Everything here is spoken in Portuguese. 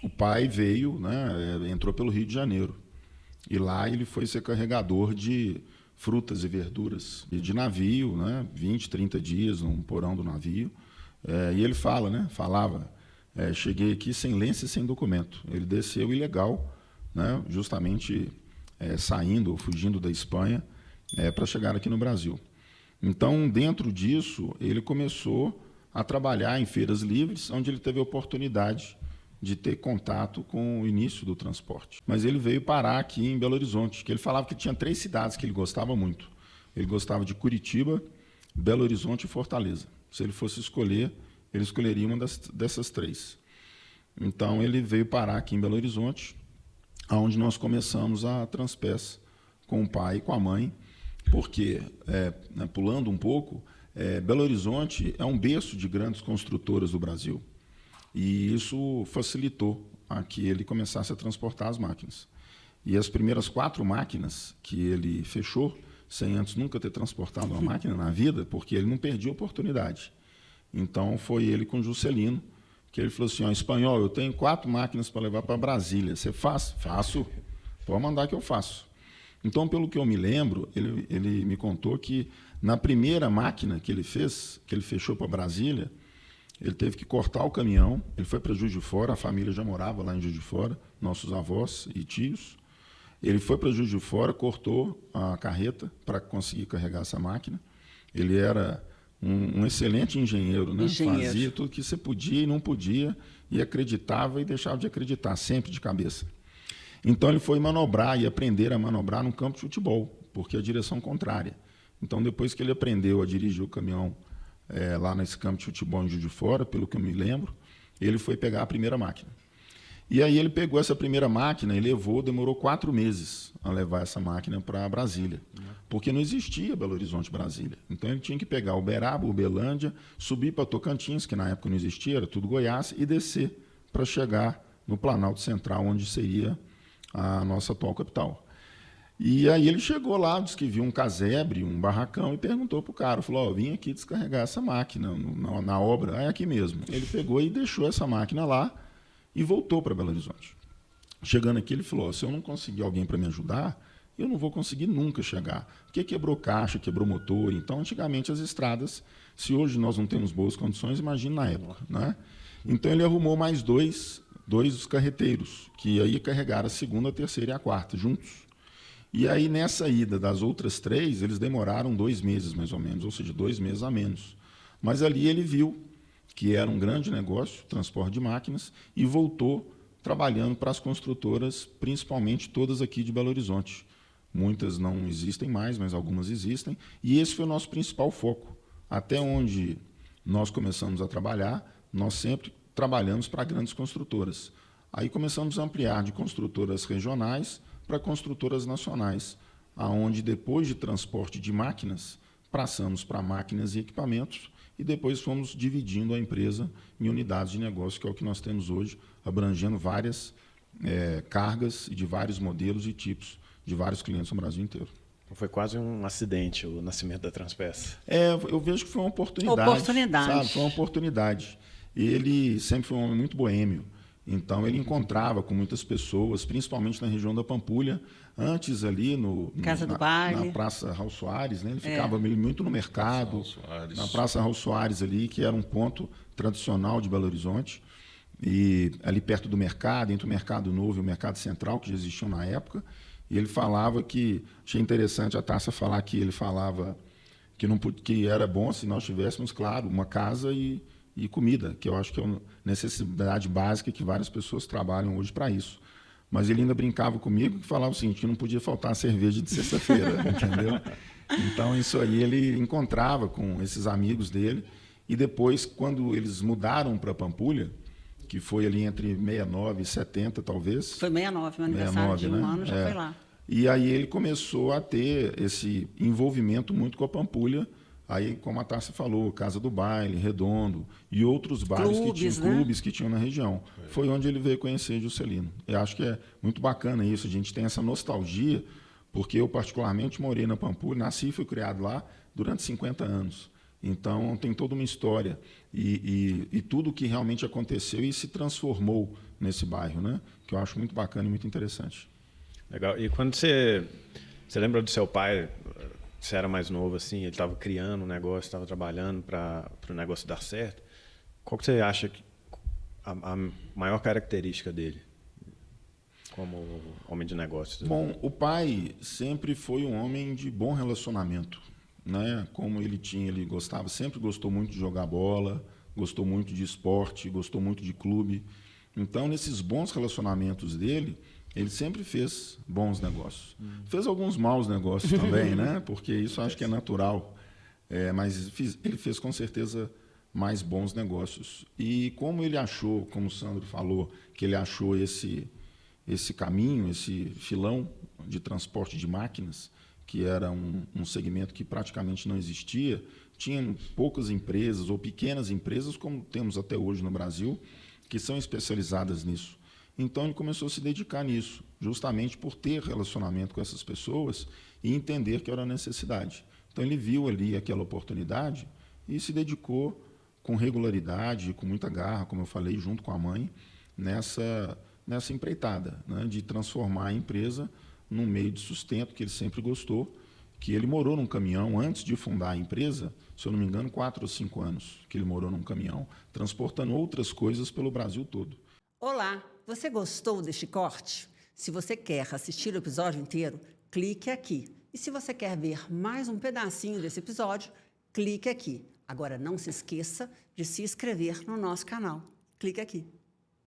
o pai veio, né, entrou pelo Rio de Janeiro. E lá ele foi ser carregador de frutas e verduras de navio, né, 20, 30 dias no porão do navio. E ele falava, cheguei aqui sem lenço e sem documento. Ele desceu ilegal, né, justamente saindo ou fugindo da Espanha para chegar aqui no Brasil. Então, dentro disso, ele começou a trabalhar em feiras livres, onde ele teve a oportunidade de ter contato com o início do transporte. Mas ele veio parar aqui em Belo Horizonte, que ele falava que tinha 3 cidades que ele gostava muito. Ele gostava de Curitiba, Belo Horizonte e Fortaleza. Se ele fosse escolher, ele escolheria uma dessas 3. Então, ele veio parar aqui em Belo Horizonte, onde nós começamos a Transpes com o pai e com a mãe, porque, pulando um pouco, Belo Horizonte é um berço de grandes construtoras do Brasil. E isso facilitou a que ele começasse a transportar as máquinas. E as primeiras 4 máquinas que ele fechou, sem antes nunca ter transportado uma máquina na vida, porque ele não perdia a oportunidade. Então, foi ele com o Juscelino, que ele falou assim, espanhol, eu tenho 4 máquinas para levar para Brasília. Você faz? Faço. Pode mandar que eu faço. Então, pelo que eu me lembro, ele me contou que na primeira máquina que ele fez, que ele fechou para Brasília, ele teve que cortar o caminhão, ele foi para Juiz de Fora, a família já morava lá em Juiz de Fora, nossos avós e tios. Ele foi para Juiz de Fora, cortou a carreta para conseguir carregar essa máquina. Ele era um excelente engenheiro, né? Fazia tudo que você podia e não podia, e acreditava e deixava de acreditar, sempre de cabeça. Então ele foi manobrar e aprender a manobrar num campo de futebol, porque a direção contrária. Então, depois que ele aprendeu a dirigir o caminhão lá nesse campo de futebol em Juiz de Fora, pelo que eu me lembro, ele foi pegar a primeira máquina. E aí ele pegou essa primeira máquina e demorou 4 meses a levar essa máquina para Brasília, porque não existia Belo Horizonte, Brasília. Então ele tinha que pegar Uberaba, Uberlândia, subir para Tocantins, que na época não existia, era tudo Goiás, e descer para chegar no Planalto Central, onde seria a nossa atual capital. E aí ele chegou lá, disse que viu um casebre, um barracão, e perguntou para o cara, falou, vim aqui descarregar essa máquina na obra, é aqui mesmo. Ele pegou e deixou essa máquina lá e voltou para Belo Horizonte. Chegando aqui, ele falou, se eu não conseguir alguém para me ajudar, eu não vou conseguir nunca chegar. Porque quebrou caixa, quebrou motor. Então, antigamente, as estradas, se hoje nós não temos boas condições, imagine na época, né? Então, ele arrumou mais dois carreteiros, que aí carregaram a segunda, a terceira e a quarta, juntos. E aí, nessa ida das outras 3, eles demoraram 2 meses, mais ou menos, ou seja, 2 meses a menos. Mas ali ele viu que era um grande negócio, transporte de máquinas, e voltou trabalhando para as construtoras, principalmente todas aqui de Belo Horizonte. Muitas não existem mais, mas algumas existem. E esse foi o nosso principal foco. Até onde nós começamos a trabalhar, nós sempre trabalhamos para grandes construtoras. Aí começamos a ampliar de construtoras regionais para construtoras nacionais, aonde depois de transporte de máquinas, passamos para máquinas e equipamentos e depois fomos dividindo a empresa em unidades de negócio, que é o que nós temos hoje, abrangendo várias cargas de vários modelos e tipos de vários clientes no Brasil inteiro. Foi quase um acidente o nascimento da Transpes. Eu vejo que foi uma oportunidade. Sabe? Foi uma oportunidade. Ele sempre foi um homem muito boêmio. Então, ele encontrava com muitas pessoas, principalmente na região da Pampulha, antes ali na Praça Raul Soares, né? Ele ficava muito no mercado, na Praça Raul Soares ali, que era um ponto tradicional de Belo Horizonte, e ali perto do mercado, entre o Mercado Novo e o Mercado Central, que já existiam na época, e ele falava que, achei interessante a Tássia falar que ele falava que era bom se nós tivéssemos, claro, uma casa e comida, que eu acho que é uma necessidade básica que várias pessoas trabalham hoje para isso. Mas ele ainda brincava comigo e falava o seguinte, que não podia faltar cerveja de sexta-feira, entendeu? Então, isso aí ele encontrava com esses amigos dele, e depois, quando eles mudaram para Pampulha, que foi ali entre 69 e 70, talvez. Foi 69, meu aniversário de um ano, já foi lá. E aí ele começou a ter esse envolvimento muito com a Pampulha. Aí, como a Tássia falou, Casa do Baile, Redondo e outros bares clubes que tinham na região. Foi onde ele veio conhecer Juscelino. Eu acho que é muito bacana isso, a gente tem essa nostalgia, porque eu particularmente morei na Pampulha, nasci e fui criado lá durante 50 anos. Então, tem toda uma história e tudo o que realmente aconteceu e se transformou nesse bairro, né? Que eu acho muito bacana e muito interessante. Legal. E quando você lembra do seu pai, você era mais novo assim, ele estava criando um negócio, estava trabalhando para o negócio dar certo, qual que você acha que a maior característica dele como homem de negócios? Bom, o pai sempre foi um homem de bom relacionamento, né? Como ele gostava, sempre gostou muito de jogar bola, gostou muito de esporte, gostou muito de clube. Então, nesses bons relacionamentos dele, ele sempre fez bons negócios. Fez alguns maus negócios também, né? Porque isso acho que é natural. Mas ele fez com certeza mais bons negócios. E como ele achou, como o Sandro falou, que ele achou esse caminho, esse filão de transporte de máquinas, que era um segmento que praticamente não existia, tinha poucas empresas ou pequenas empresas, como temos até hoje no Brasil, que são especializadas nisso. Então ele começou a se dedicar nisso, justamente por ter relacionamento com essas pessoas e entender que era necessidade. Então ele viu ali aquela oportunidade e se dedicou com regularidade, com muita garra, como eu falei, junto com a mãe, nessa empreitada, né, de transformar a empresa num meio de sustento que ele sempre gostou, que ele morou num caminhão antes de fundar a empresa, se eu não me engano, 4 ou 5 anos que ele morou num caminhão, transportando outras coisas pelo Brasil todo. Olá, você gostou deste corte? Se você quer assistir o episódio inteiro, clique aqui. E se você quer ver mais um pedacinho desse episódio, clique aqui. Agora não se esqueça de se inscrever no nosso canal. Clique aqui.